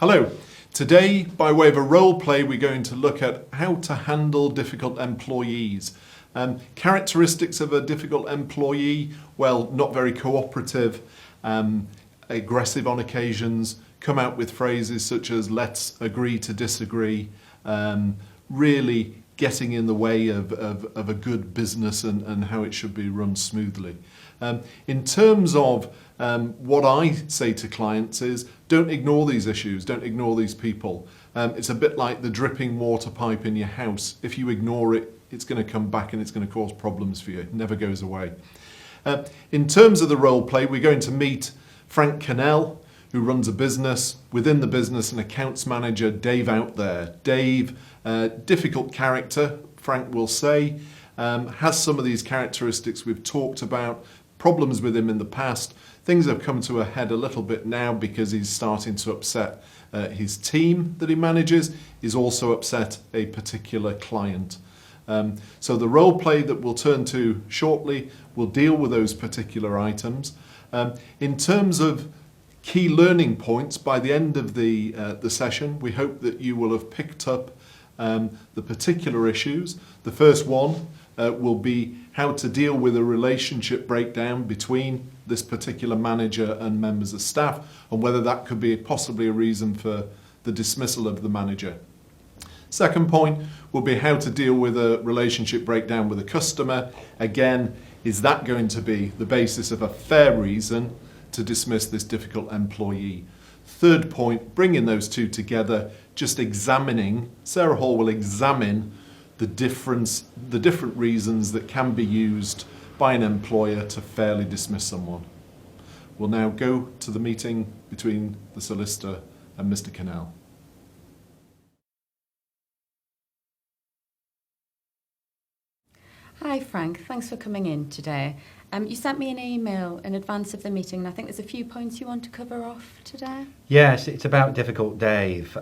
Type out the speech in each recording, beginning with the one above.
Hello. Today, by way of a role play, we're going to look at how to handle difficult employees. Characteristics of a difficult employee, well, not very cooperative, aggressive on occasions, come out with phrases such as let's agree to disagree, really getting in the way of a good business and how it should be run smoothly. In terms of what I say to clients is, don't ignore these issues, don't ignore these people. It's a bit like the dripping water pipe in your house. If you ignore it, it's going to come back and it's going to cause problems for you. It never goes away. In terms of the role play, we're going to meet Frank Kilner, who runs a business. Within the business, an accounts manager, Dave out there. Dave, difficult character, Frank will say, has some of these characteristics we've talked about, problems with him in the past. Things have come to a head a little bit now because he's starting to upset his team that he manages. He's also upset a particular client. So the role play that we'll turn to shortly will deal with those particular items. In terms of key learning points, by the end of the session, we hope that you will have picked up the particular issues. The first one will be how to deal with a relationship breakdown between this particular manager and members of staff, and whether that could be possibly a reason for the dismissal of the manager. Second point will be how to deal with a relationship breakdown with a customer. Again, is that going to be the basis of a fair reason to dismiss this difficult employee? Third point, bringing those two together, just examining, Sarah Hall will examine the different reasons that can be used by an employer to fairly dismiss someone. We'll now go to the meeting between the solicitor and Mr. Kilner. Hi Frank, thanks for coming in today. You sent me an email in advance of the meeting and I think there's a few points you want to cover off today. Yes, it's about difficult Dave.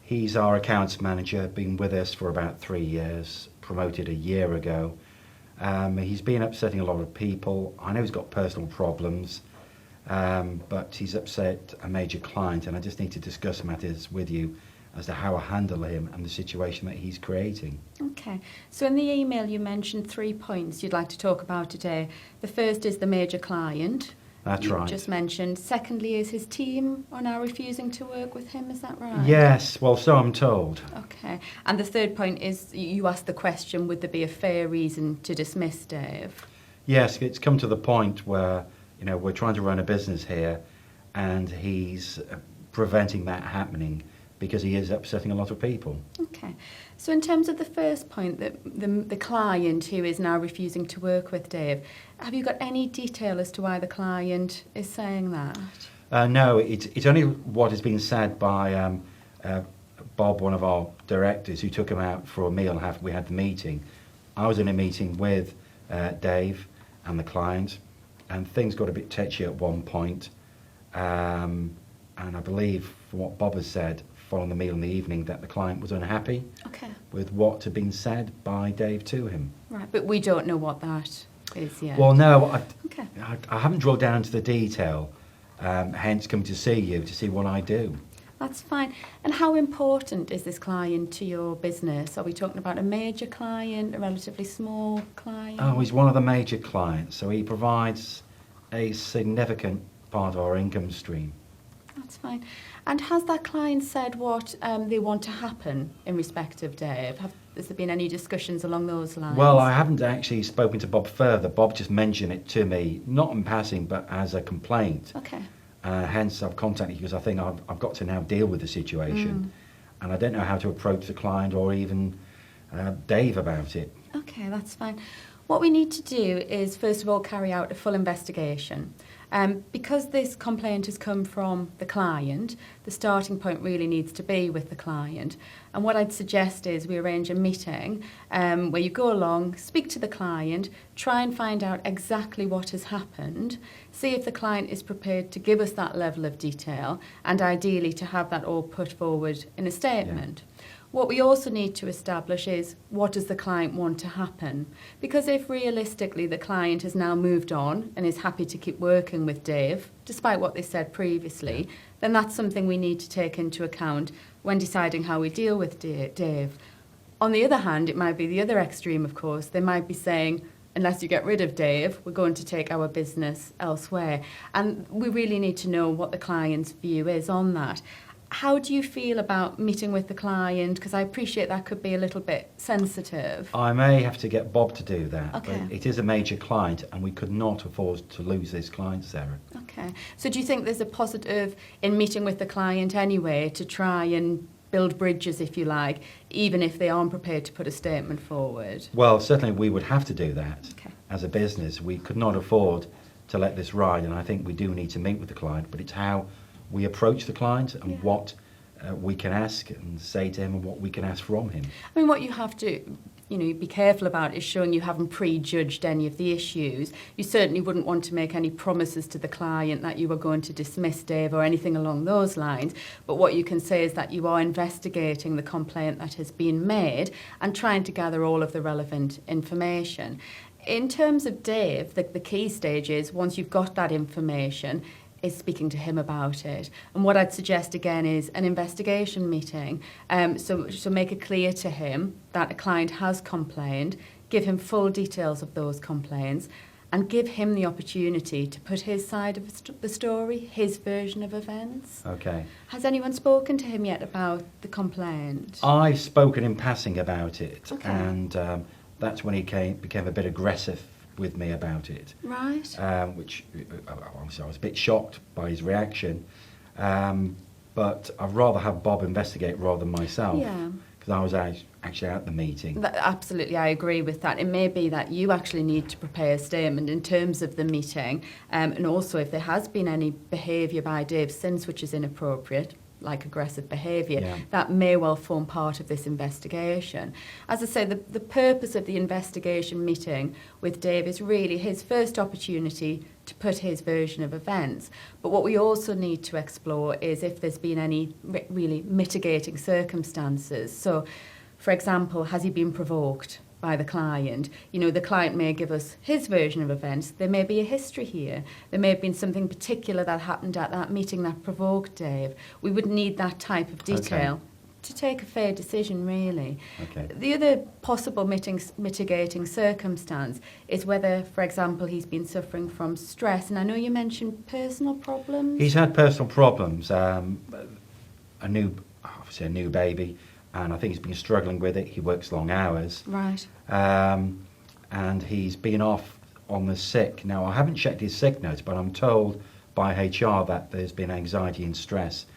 He's our accounts manager, been with us for about 3 years, promoted a year ago. He's been upsetting a lot of people. I know he's got personal problems, but he's upset a major client, and I just need to discuss matters with you as to how I handle him and the situation that he's creating. Okay, so in the email you mentioned 3 points you'd like to talk about today. The first is the major client. That's right. You just mentioned. Secondly is his team are now refusing to work with him, is that right? Yes, well, so I'm told. Okay, and the third point is you asked the question, would there be a fair reason to dismiss Dave? Yes, it's come to the point where, you know, we're trying to run a business here and he's preventing that happening because he is upsetting a lot of people. Okay, so in terms of the first point, the client who is now refusing to work with Dave, have you got any detail as to why the client is saying that? No, it's only what has been said by Bob, one of our directors, who took him out for a meal after we had the meeting. I was in a meeting with Dave and the client, and things got a bit touchy at one point. And I believe, from what Bob has said, following the meal in the evening, that the client was unhappy with what had been said by Dave to him. Right, but we don't know what that is yet. Well, no, Okay. I haven't drilled down into the detail, hence come to see you to see what I do. That's fine. And how important is this client to your business? Are we talking about a major client, a relatively small client? Oh, he's one of the major clients, so he provides a significant part of our income stream. That's fine. And has that client said what they want to happen in respect of Dave? Has there been any discussions along those lines? Well, I haven't actually spoken to Bob further. Bob just mentioned it to me, not in passing, but as a complaint. Okay. Hence, I've contacted you because I think I've got to now deal with the situation. And I don't know how to approach the client or even Dave about it. Okay, that's fine. What we need to do is, first of all, carry out a full investigation. Because this complaint has come from the client, the starting point really needs to be with the client. And what I'd suggest is we arrange a meeting where you go along, speak to the client, try and find out exactly what has happened, see if the client is prepared to give us that level of detail, and ideally to have that all put forward in a statement. Yeah. What we also need to establish is, what does the client want to happen? Because if realistically the client has now moved on and is happy to keep working with Dave, despite what they said previously, then that's something we need to take into account when deciding how we deal with Dave. On the other hand, it might be the other extreme, of course. They might be saying, unless you get rid of Dave, we're going to take our business elsewhere. And we really need to know what the client's view is on that. How do you feel about meeting with the client? Because I appreciate that could be a little bit sensitive. I may have to get Bob to do that, Okay. but it is a major client and we could not afford to lose this client, Sarah. Okay. So do you think there's a positive in meeting with the client anyway to try and build bridges, if you like, even if they aren't prepared to put a statement forward? Well, certainly we would have to do that. Okay. As a business. We could not afford to let this ride, and I think we do need to meet with the client, but it's how we approach the client and what we can ask and say to him and what we can ask from him. I mean, what you have to, be careful about is showing you haven't prejudged any of the issues. You certainly wouldn't want to make any promises to the client that you were going to dismiss Dave or anything along those lines. But what you can say is that you are investigating the complaint that has been made and trying to gather all of the relevant information. In terms of Dave, the key stage is, once you've got that information, is speaking to him about it. And what I'd suggest again is an investigation meeting. So make it clear to him that a client has complained, give him full details of those complaints, and give him the opportunity to put his side of the story, his version of events. Okay. Has anyone spoken to him yet about the complaint? I've spoken in passing about it, Okay. and that's when he became a bit aggressive with me about it. Right. Which obviously I was a bit shocked by his reaction, but I'd rather have Bob investigate rather than myself, Yeah. because I was actually at the meeting. Absolutely, I agree with that. It may be that you actually need to prepare a statement in terms of the meeting, and also if there has been any behaviour by Dave since which is inappropriate, like aggressive behaviour, Yeah. that may well form part of this investigation. As I say, the purpose of the investigation meeting with Dave is really his first opportunity to put his version of events. But what we also need to explore is if there's been any really mitigating circumstances. So, for example, has he been provoked by the client? The client may give us his version of events. There may be a history here. There may have been something particular that happened at that meeting that provoked Dave. We would need that type of detail to take a fair decision, really. Okay. The other possible mitigating circumstance is whether, for example, he's been suffering from stress. And I know you mentioned personal problems. He's had personal problems, obviously a new baby, and I think he's been struggling with it. He works long hours. Right. And he's been off on the sick. Now, I haven't checked his sick notes, but I'm told by HR that there's been anxiety and stress,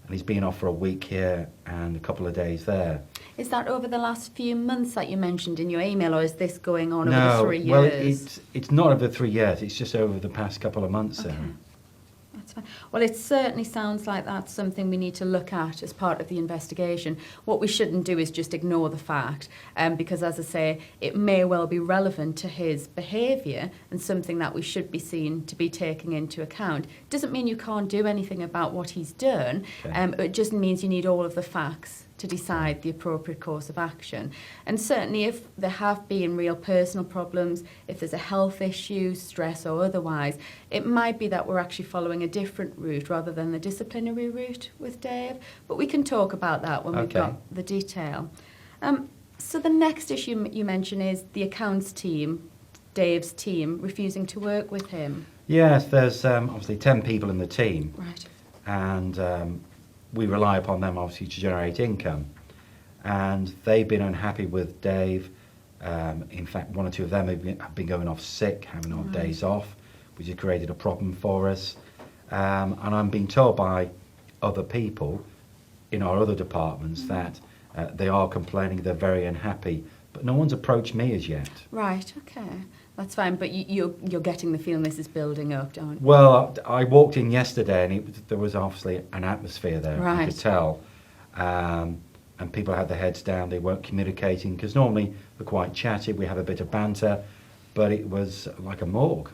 and he's been off for a week here and a couple of days there. Is that over the last few months that you mentioned in your email, or is this going on over No, the 3 years? well, it's not over 3 years. It's just over the past couple of months. Okay. Sarah. That's fine. Well, it certainly sounds like that's something we need to look at as part of the investigation. What we shouldn't do is just ignore the fact, because, as I say, it may well be relevant to his behaviour and something that we should be seen to be taking into account. Doesn't mean you can't do anything about what he's done. Okay. It just means you need all of the facts to decide the appropriate course of action. And certainly if there have been real personal problems, if there's a health issue, stress or otherwise, it might be that we're actually following a different route rather than the disciplinary route with Dave. But we can talk about that when we've got the detail. So the next issue you mention is the accounts team, Dave's team, refusing to work with him. Yes, there's obviously 10 people in the team. Right. And we rely upon them obviously to generate income, and they've been unhappy with Dave. In fact, one or two of them have been going off sick, having odd days off, which has created a problem for us. And I'm being told by other people in our other departments that they are complaining, they're very unhappy, but no one's approached me as yet. Right, okay. That's fine, but you're getting the feeling this is building up, don't you? Well, I walked in yesterday and there was obviously an atmosphere there, I could tell. And people had their heads down, they weren't communicating, because normally we're quite chatty, we have a bit of banter, but it was like a morgue.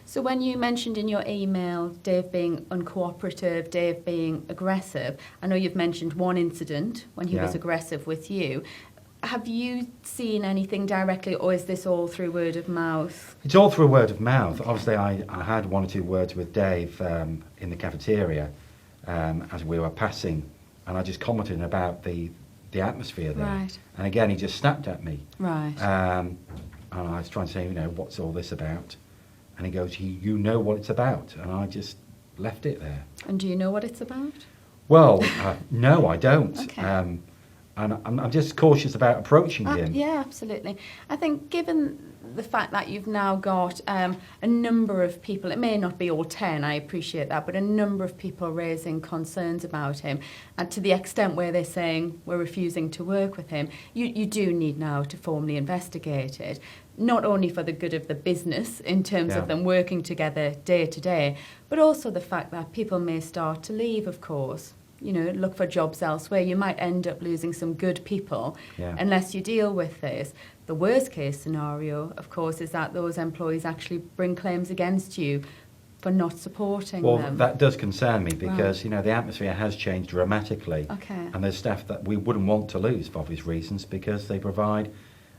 So when you mentioned in your email Dave being uncooperative, Dave being aggressive, I know you've mentioned one incident when he was aggressive with you. Have you seen anything directly, or is this all through word of mouth? It's all through word of mouth. Okay. Obviously, I had one or two words with Dave in the cafeteria as we were passing, and I just commented about the atmosphere there. Right. And again, he just snapped at me. Right. And I was trying to say, what's all this about? And he goes, you know what it's about. And I just left it there. And do you know what it's about? Well, no, I don't. Okay. And I'm just cautious about approaching him. Yeah, absolutely. I think given the fact that you've now got a number of people, it may not be all 10, I appreciate that, but a number of people raising concerns about him, and to the extent where they're saying we're refusing to work with him, you do need now to formally investigate it, not only for the good of the business in terms of them working together day to day, but also the fact that people may start to leave, of course. Look for jobs elsewhere. You might end up losing some good people unless you deal with this. The worst case scenario, of course, is that those employees actually bring claims against you for not supporting them. Well, that does concern me because, the atmosphere has changed dramatically. Okay. And there's staff that we wouldn't want to lose for obvious reasons because they provide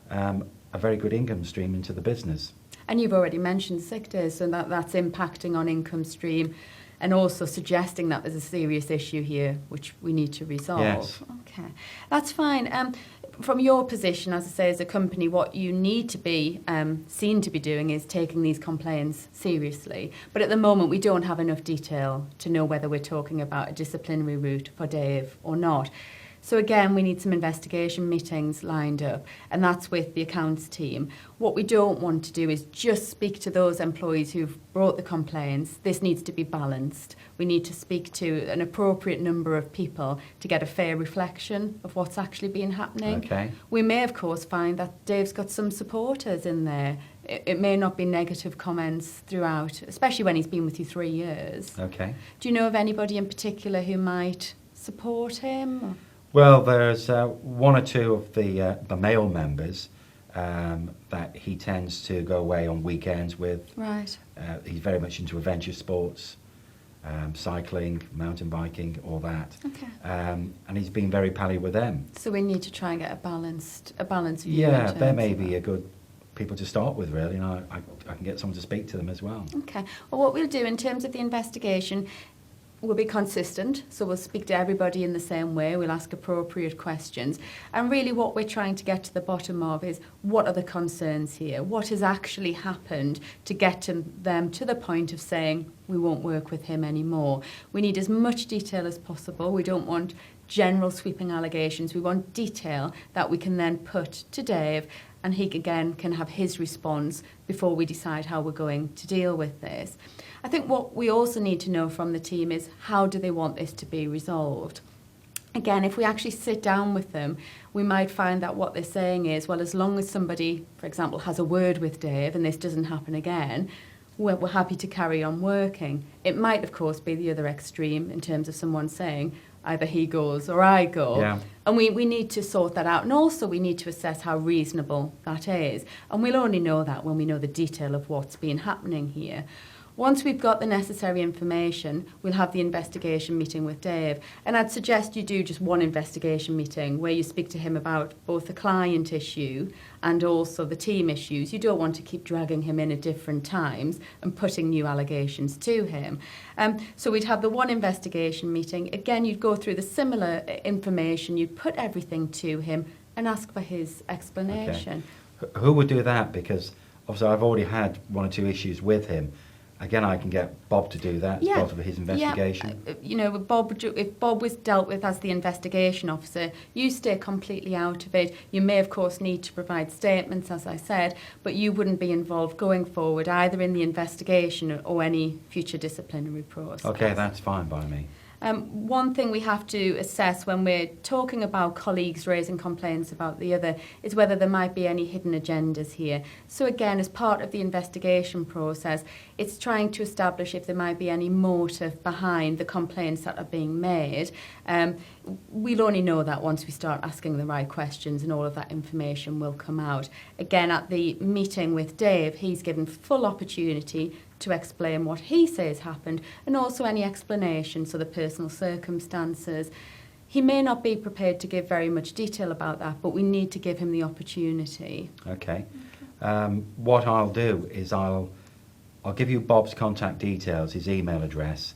a very good income stream into the business. And you've already mentioned sick days, so that's impacting on income stream, and also suggesting that there's a serious issue here which we need to resolve. Yes. Okay, that's fine. From your position, as I say, as a company, what you need to be seen to be doing is taking these complaints seriously. But at the moment, we don't have enough detail to know whether we're talking about a disciplinary route for Dave or not. So again, we need some investigation meetings lined up, and that's with the accounts team. What we don't want to do is just speak to those employees who've brought the complaints. This needs to be balanced. We need to speak to an appropriate number of people to get a fair reflection of what's actually been happening. Okay. We may, of course, find that Dave's got some supporters in there. It may not be negative comments throughout, especially when he's been with you 3 years. Okay. Do you know of anybody in particular who might support him? Well, there's one or two of the male members that he tends to go away on weekends with. Right. He's very much into adventure sports, cycling, mountain biking, all that. Okay. And he's been very pally with them. So we need to try and get a balanced view. Yeah, in they terms may of be that. a good people to start with, really, and I can get someone to speak to them as well. Okay. Well, what we'll do in terms of the investigation, we'll be consistent, so we'll speak to everybody in the same way, we'll ask appropriate questions, and really what we're trying to get to the bottom of is what are the concerns here, what has actually happened to get them to the point of saying we won't work with him anymore. We need as much detail as possible. We don't want general sweeping allegations, we want detail that we can then put to Dave, and he again can have his response before we decide how we're going to deal with this. I think what we also need to know from the team is how do they want this to be resolved. Again, if we actually sit down with them, we might find that what they're saying is, well, as long as somebody, for example, has a word with Dave and this doesn't happen again, we're happy to carry on working. It might, of course, be the other extreme in terms of someone saying, either he goes or I go. Yeah. And we need to sort that out. And also we need to assess how reasonable that is. And we'll only know that when we know the detail of what's been happening here. Once we've got the necessary information, we'll have the investigation meeting with Dave. And I'd suggest you do just one investigation meeting where you speak to him about both the client issue and also the team issues. You don't want to keep dragging him in at different times and putting new allegations to him. So we'd have the one investigation meeting. Again, you'd go through the similar information. You'd put everything to him and ask for his explanation. Okay. Who would do that? Because obviously I've already had one or two issues with him. Again, I can get Bob to do that as part of his investigation. Yeah. If Bob was dealt with as the investigation officer, you stay completely out of it. You may, of course, need to provide statements, as I said, but you wouldn't be involved going forward either in the investigation or any future disciplinary process. Okay, that's fine by me. One thing we have to assess when we're talking about colleagues raising complaints about the other is whether there might be any hidden agendas here. So again, as part of the investigation process, it's trying to establish if there might be any motive behind the complaints that are being made. We'll only know that once we start asking the right questions, and all of that information will come out. Again, at the meeting with Dave, he's given full opportunity to explain what he says happened and also any explanation, so the personal circumstances. He may not be prepared to give very much detail about that, but we need to give him the opportunity. Okay. What I'll do is I'll give you Bob's contact details, his email address,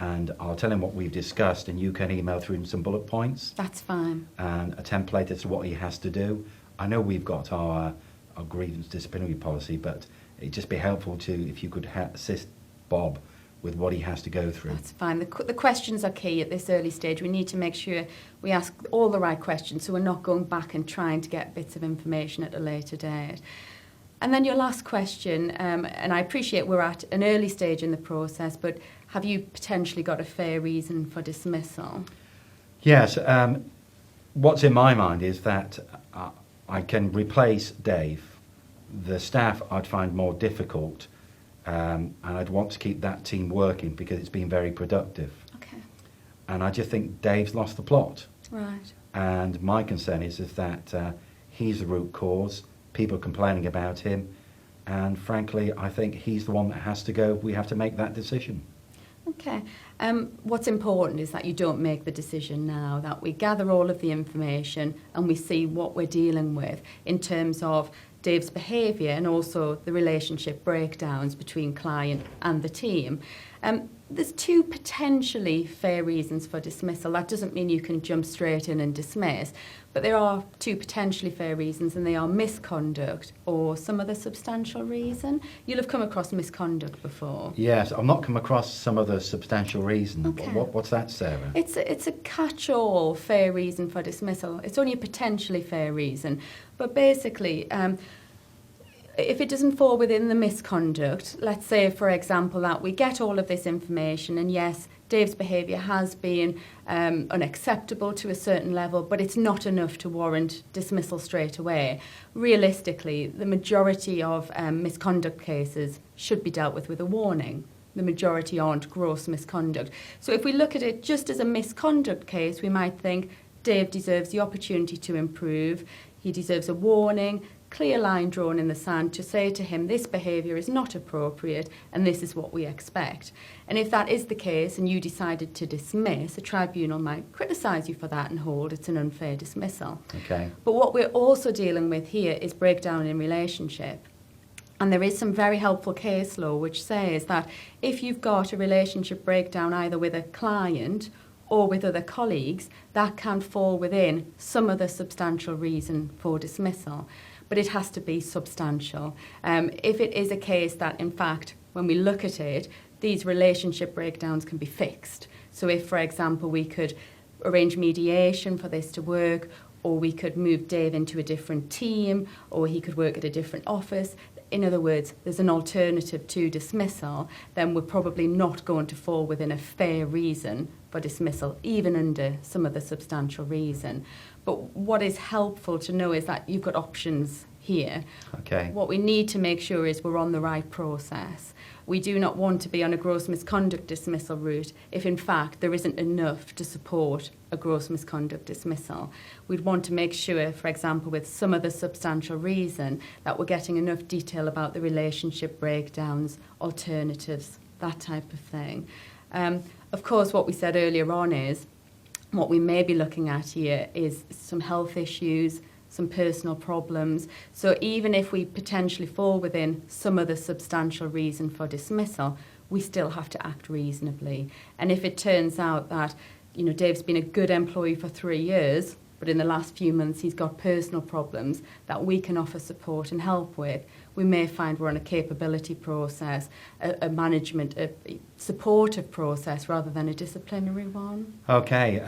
and I'll tell him what we've discussed, and you can email through him some bullet points That's fine. and a template as to what he has to do. I know we've got our grievance disciplinary policy, but it'd just be helpful to, if you could assist Bob with what he has to go through. That's fine. The questions are key at this early stage. We need to make sure we ask all the right questions, so we're not going back and trying to get bits of information at a later date. And then your last question, and I appreciate we're at an early stage in the process, but have you potentially got a fair reason for dismissal? Yes. What's in my mind is that I can replace Dave. The staff I'd find more difficult, and I'd want to keep that team working because it's been very productive. Okay. And I just think Dave's lost the plot. Right. And my concern is that he's the root cause, people complaining about him, and frankly, I think he's the one that has to go. We have to make that decision. Okay. What's important is that you don't make the decision now, that we gather all of the information and we see what we're dealing with in terms of Dave's behaviour and also the relationship breakdowns between client and the team. There's two potentially fair reasons for dismissal. That doesn't mean you can jump straight in and dismiss, but there are two potentially fair reasons, and they are misconduct or some other substantial reason. You'll have come across misconduct before. Yes, I've not come across some other substantial reason. Okay. What's that, Sarah? It's a catch-all fair reason for dismissal. It's only a potentially fair reason. But basically, if it doesn't fall within the misconduct, let's say, for example, that we get all of this information and yes, Dave's behaviour has been unacceptable to a certain level, but it's not enough to warrant dismissal straight away. Realistically, the majority of misconduct cases should be dealt with a warning. The majority aren't gross misconduct. So if we look at it just as a misconduct case, we might think Dave deserves the opportunity to improve. He deserves a warning, clear line drawn in the sand to say to him, this behaviour is not appropriate and this is what we expect. And if that is the case and you decided to dismiss, a tribunal might criticise you for that and hold it's an unfair dismissal. Okay. But what we're also dealing with here is breakdown in relationship. And there is some very helpful case law which says that if you've got a relationship breakdown either with a client or with other colleagues, that can fall within some other substantial reason for dismissal. But it has to be substantial. If it is a case that, in fact, when we look at it, these relationship breakdowns can be fixed. So if, for example, we could arrange mediation for this to work, or we could move Dave into a different team, or he could work at a different office. In other words, there's an alternative to dismissal, then we're probably not going to fall within a fair reason for dismissal, even under some other substantial reason. But what is helpful to know is that you've got options here. Okay. What we need to make sure is we're on the right process. We do not want to be on a gross misconduct dismissal route if in fact there isn't enough to support a gross misconduct dismissal. We'd want to make sure, for example, with some other substantial reason, that we're getting enough detail about the relationship breakdowns, alternatives, that type of thing. Of course, what we said earlier on is what we may be looking at here is some health issues, some personal problems. So even if we potentially fall within some other substantial reason for dismissal, we still have to act reasonably. And if it turns out that, you know, Dave's been a good employee for 3 years, but in the last few months he's got personal problems that we can offer support and help with, we may find we're on a capability process, a management, a supportive process rather than a disciplinary one. Okay.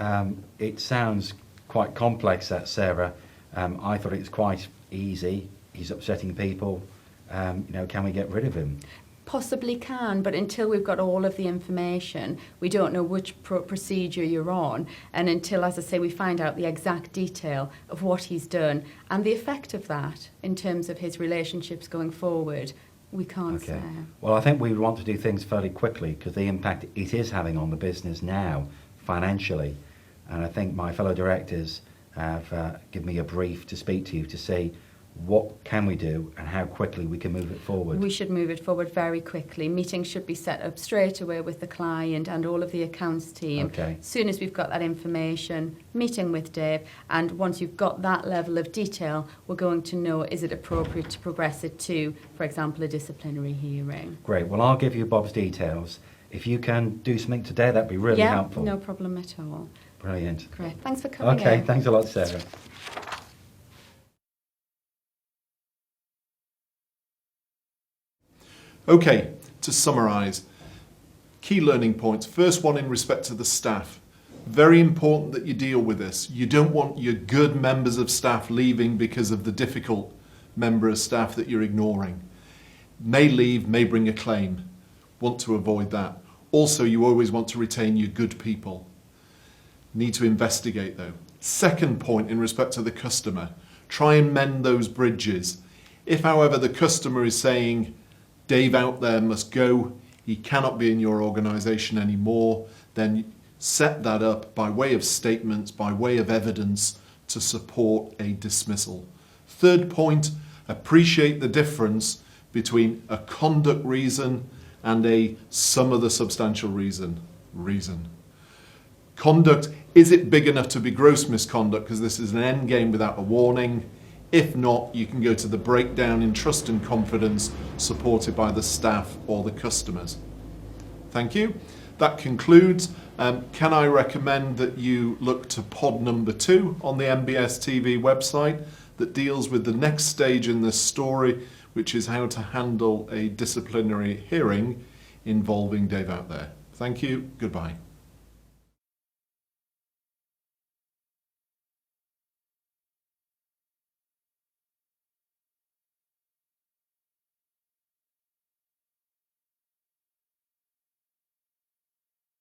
It sounds quite complex, that, Sarah. I thought it was quite easy. He's upsetting people. Can we get rid of him? Possibly can, but until we've got all of the information, we don't know which procedure you're on, and until, as I say, we find out the exact detail of what he's done and the effect of that in terms of his relationships going forward, we can't say. Well, I think we want to do things fairly quickly because the impact it is having on the business now, financially, and I think my fellow directors have given me a brief to speak to you to see what can we do and how quickly we can move it forward? We should move it forward very quickly. Meetings should be set up straight away with the client and all of the accounts team. Okay. As soon as we've got that information, meeting with Dave, and once you've got that level of detail, we're going to know, is it appropriate to progress it to, for example, a disciplinary hearing. Great. Well, I'll give you Bob's details. If you can do something today, that'd be really helpful. No problem at all. Brilliant. Great. Thanks for coming Okay, in. thanks a lot, Sarah. Okay, to summarise, key learning points. First one in respect to the staff. Very important that you deal with this. You don't want your good members of staff leaving because of the difficult member of staff that you're ignoring. May leave, may bring a claim. Want to avoid that. Also, you always want to retain your good people. Need to investigate though. Second point in respect to the customer. Try and mend those bridges. If, however, the customer is saying, Dave out there must go, he cannot be in your organisation anymore, then set that up by way of statements, by way of evidence to support a dismissal. Third point, appreciate the difference between a conduct reason and a some other substantial reason. Conduct, is it big enough to be gross misconduct because this is an end game without a warning? If not, you can go to the breakdown in trust and confidence supported by the staff or the customers. Thank you. That concludes. Can I recommend that you look to pod number 2 on the MBS TV website that deals with the next stage in this story, which is how to handle a disciplinary hearing involving Dave out there. Thank you. Goodbye.